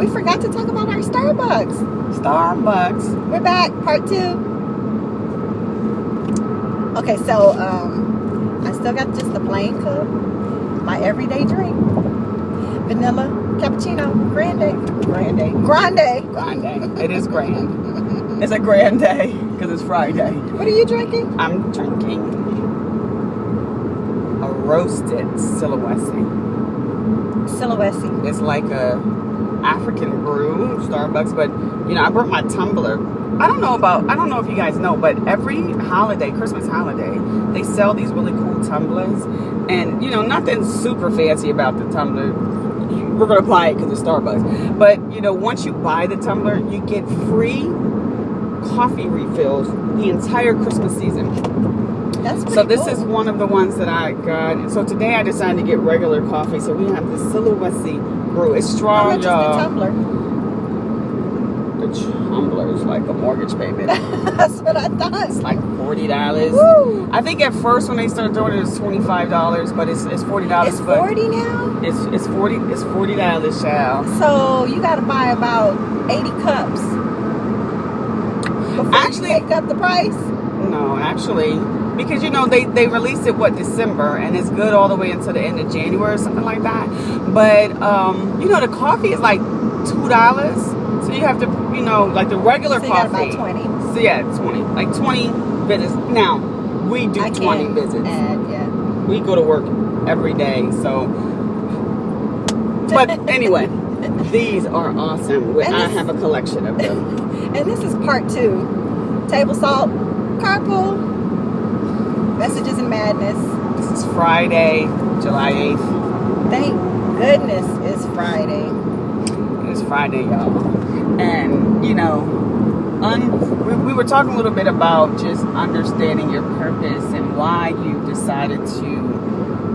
We forgot to talk about our Starbucks. Starbucks. We're back, part 2. Okay, so I still got just the plain cup. My everyday drink. Vanilla cappuccino. Grande. It is grand. It's a grand day because it's Friday. What are you drinking? I'm drinking a roasted Silhouette. It's like a African brew, Starbucks, but I brought my tumbler. I don't know if you guys know, but every holiday, Christmas holiday, they sell these really cool tumblers, and nothing super fancy about the tumbler. We're gonna buy it because it's Starbucks, but once you buy the tumbler, you get free coffee refills the entire Christmas season. That's pretty so this cool. is one of the ones that I got. So today I decided to get regular coffee. So we have the Silhouette brew. It's strong, How much y'all. is the tumbler? The tumbler is like a mortgage payment. That's what I thought. It's like $40. Woo. I think at first when they started doing it, it was $25, but it's $40. It's 40 now? It's $40, child. So you got to buy about 80 cups before you take up the price? No, actually, because they released it December, and it's good all the way until the end of January or something like that. But the coffee is like $2, so you have to like the regular so coffee. You got about 20. So yeah, 20, like 20 visits. Now we do 20 visits. Yeah. We go to work every day, so. But anyway, these are awesome. I have a collection of them. And this is part 2. Table salt, carpool, messages and madness. This is Friday, July 8th. Thank goodness it's Friday. It's Friday, y'all. And, we were talking a little bit about just understanding your purpose and why you decided to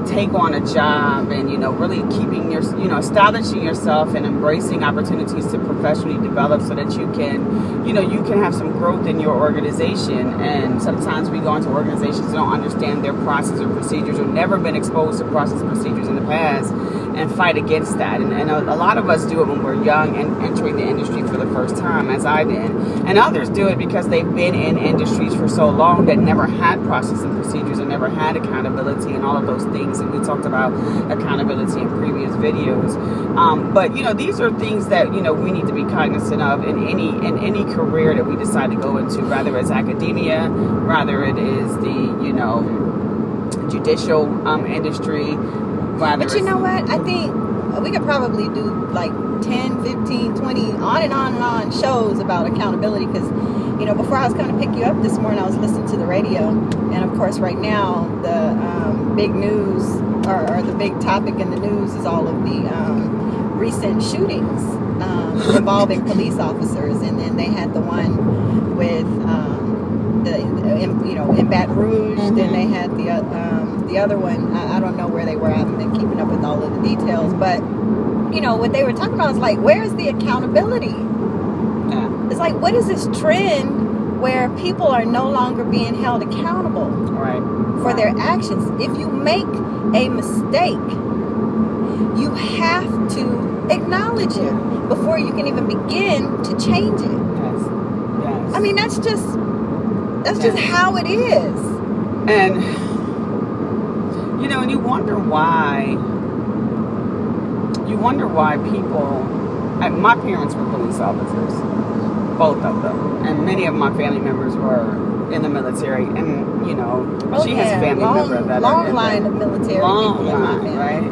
take on a job, and really keeping your establishing yourself and embracing opportunities to professionally develop so that you can you can have some growth in your organization. And sometimes we go into organizations that don't understand their process or procedures, or never been exposed to process and procedures in the past, and fight against that. And a lot of us do it when we're young and entering the industry for the first time, as I did, and others do it because they've been in industries for so long that never had process and procedures and never had accountability and all of those things. And we talked about accountability in previous videos. But these are things that we need to be cognizant of in any career that we decide to go into, rather it's academia, rather it is the judicial industry. But you know what? I think we could probably do like 10, 15, 20, on and on and on shows about accountability, because before I was coming to pick you up this morning, I was listening to the radio, and of course right now the big news or the big topic in the news is all of the recent shootings involving police officers, and then they had the one with in Baton Rouge. Mm-hmm. Then they had the other one. I don't know where they were. I haven't been keeping up with all of the details, but what they were talking about is like, where's the accountability? Yeah. It's like, what is this trend where people are no longer being held accountable for their actions? If you make a mistake, you have to acknowledge it before you can even begin to change it. Yes. I mean, that's just how it is. And and you wonder why people. My parents were police officers, both of them, and many of my family members were in the military. And she has family members that are in line of military people in my family, right?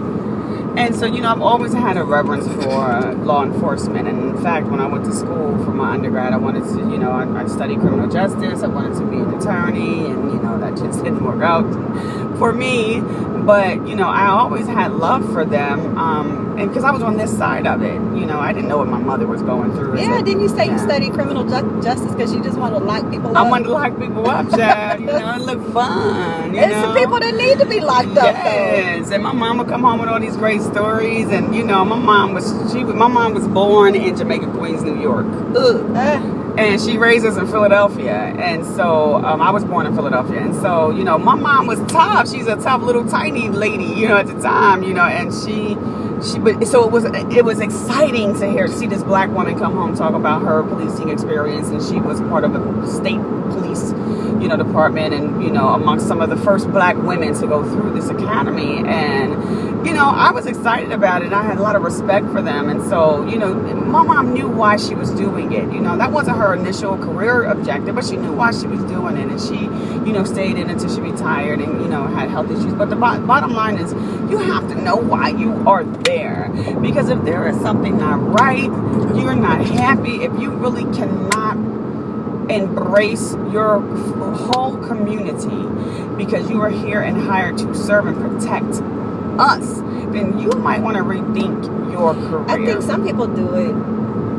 And so, I've always had a reverence for law enforcement. And in fact, when I went to school for my undergrad, I wanted to, I studied criminal justice. I wanted to be an attorney, and, that just didn't work out for me. But, I always had love for them. And because I was on this side of it, I didn't know what my mother was going through. Yeah, didn't you say you studied criminal justice because you just want to lock people up? I wanted to lock people up, child. It looked fun. There's some people that need to be locked up, though. Yes, and my mom would come home with all these great stories, and my mom was born in Jamaica, Queens, New York. And she raised us in Philadelphia, and so I was born in Philadelphia, and so my mom was tough. She's a tough little tiny lady, at the time, and she so it was exciting to see this black woman come home talk about her policing experience, and she was part of a state police, department, and amongst some of the first black women to go through this academy. And I was excited about it. I had a lot of respect for them, and so my mom knew why she was doing it. That wasn't her initial career objective, but she knew why she was doing it, and she stayed in until she retired, and had health issues. But the bottom line is, you have to know why you are there, because if there is something not right, you're not happy, if you really cannot embrace your whole community because you are here and hired to serve and protect us, then you might want to rethink your career. I think some people do it,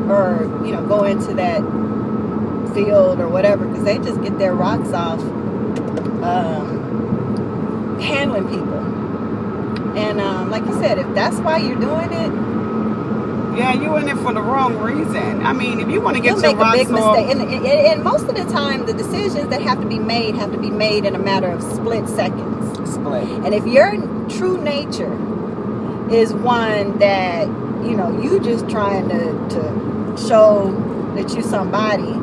or go into that field or whatever, because they just get their rocks off handling people. And like you said, if that's why you're doing it, yeah, you're in it for the wrong reason. I mean, if you want to get your make a big rocks off, mistake. And most of the time, the decisions that have to be made in a matter of split seconds. And if your true nature is one that you just trying to show that you're somebody,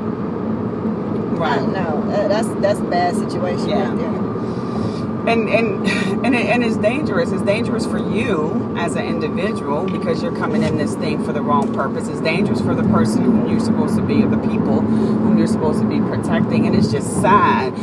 right? I don't know. That's a bad situation right there. And it's dangerous. It's dangerous for you as an individual because you're coming in this thing for the wrong purpose. It's dangerous for the person whom you're supposed to be, or the people whom you're supposed to be protecting. And it's just sad,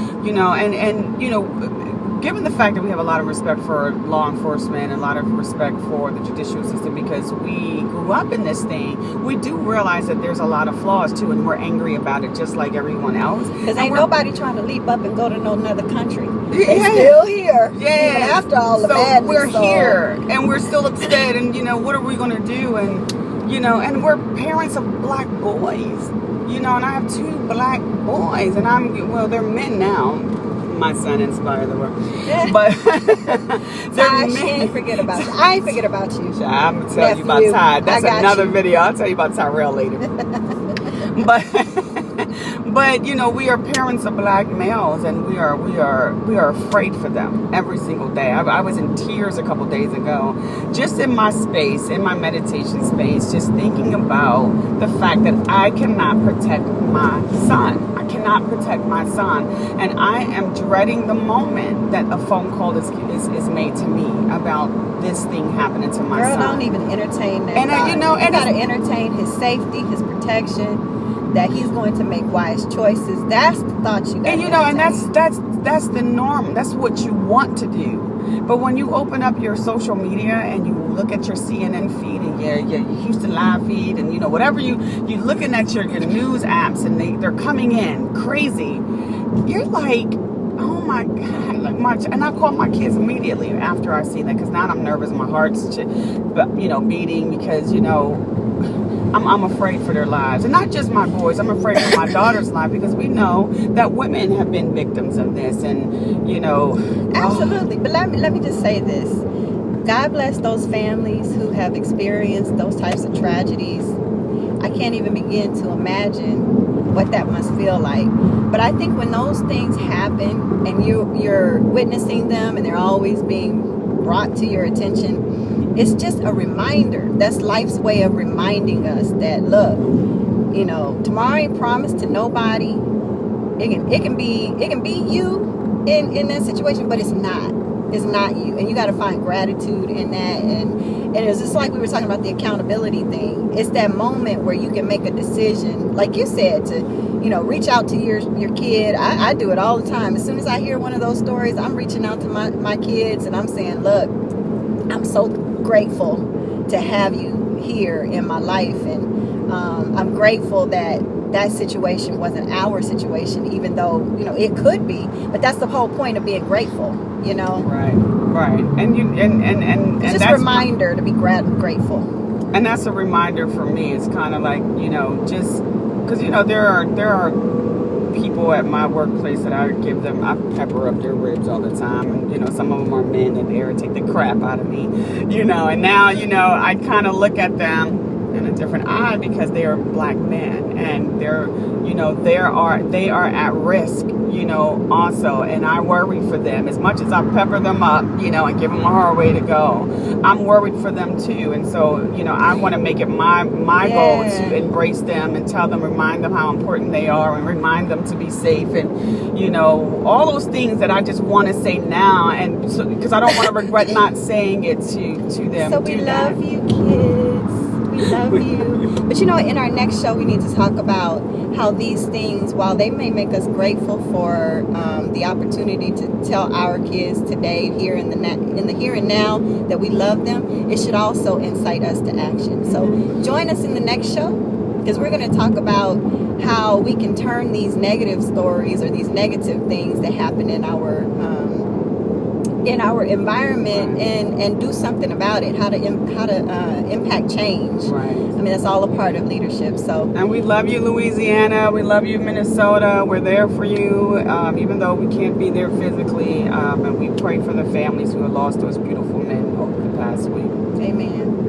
given the fact that we have a lot of respect for law enforcement and a lot of respect for the judicial system because we grew up in this thing, we do realize that there's a lot of flaws too, and we're angry about it just like everyone else. Because ain't nobody trying to leap up and go to no another country. They're still here. Yeah. Even after all the madness. We're here and we're still upset, and what are we going to do? And and we're parents of black boys, and I have 2 black boys, and they're men now. My son inspired the world. Yeah. But she ain't forget about you. I ain't forget about you. I'm going to tell you about Ty. That's another video. I'll tell you about Tyrell later. But we are parents of black males, and we are afraid for them every single day. I was in tears a couple days ago, just in my space, in my meditation space, just thinking about the fact that I cannot protect my son. I cannot protect my son, and I am dreading the moment that a phone call is made to me about this thing happening to my son. Girl, don't even entertain that. And you got to entertain his safety, his protection, that he's going to make wise choices. That's the thought you got. And and that's the norm. That's what you want to do. But when you open up your social media and you look at your CNN feed and your Houston Live feed and whatever you're looking at your news apps, and they're coming in crazy, you're like, oh my God, and I call my kids immediately after I see that, because now I'm nervous, my heart's beating, because I'm afraid for their lives. And not just my boys, I'm afraid for my daughter's life, because we know that women have been victims of this, and absolutely. But let me just say this. God bless those families who have experienced those types of tragedies. I can't even begin to imagine what that must feel like. But I think when those things happen and you're witnessing them, and they're always being brought to your attention, it's just a reminder. That's life's way of reminding us that, look, tomorrow ain't promised to nobody. It can be you in that situation, but it's not. It's not you. And you got to find gratitude in that. And it's just like we were talking about the accountability thing. It's that moment where you can make a decision, like you said, to reach out to your kid. I do it all the time. As soon as I hear one of those stories, I'm reaching out to my kids, and I'm saying, look, I'm so grateful to have you here in my life, and I'm grateful that situation wasn't our situation, even though it could be. But that's the whole point of being grateful, Right. And it's just a reminder to be grateful. And that's a reminder for me. It's kind of like just because there are people at my workplace that I pepper up their ribs all the time, and some of them are men that irritate the crap out of me, and now I kind of look at them, and different eye because they are black men, and they're, you know, they are at risk, you know, also. And I worry for them as much as I pepper them up, you know, and give them a hard way to go. I'm worried for them too, and so, you know, I want to make it my goal to embrace them and tell them, remind them how important they are, and remind them to be safe, and, you know, all those things that I just want to say now, and so, because I don't want to regret not saying it to them. So we love you, kids. We love you. But you know, in our next show, we need to talk about how these things, while they may make us grateful for the opportunity to tell our kids today, here in the here and now, that we love them, it should also incite us to action. So join us in the next show, because we're going to talk about how we can turn these negative stories or these negative things that happen in our environment and do something about it. How to impact change. Right. I mean, that's all a part of leadership. So. And we love you, Louisiana. We love you, Minnesota. We're there for you, even though we can't be there physically. And we pray for the families who have lost those beautiful men over the past week. Amen.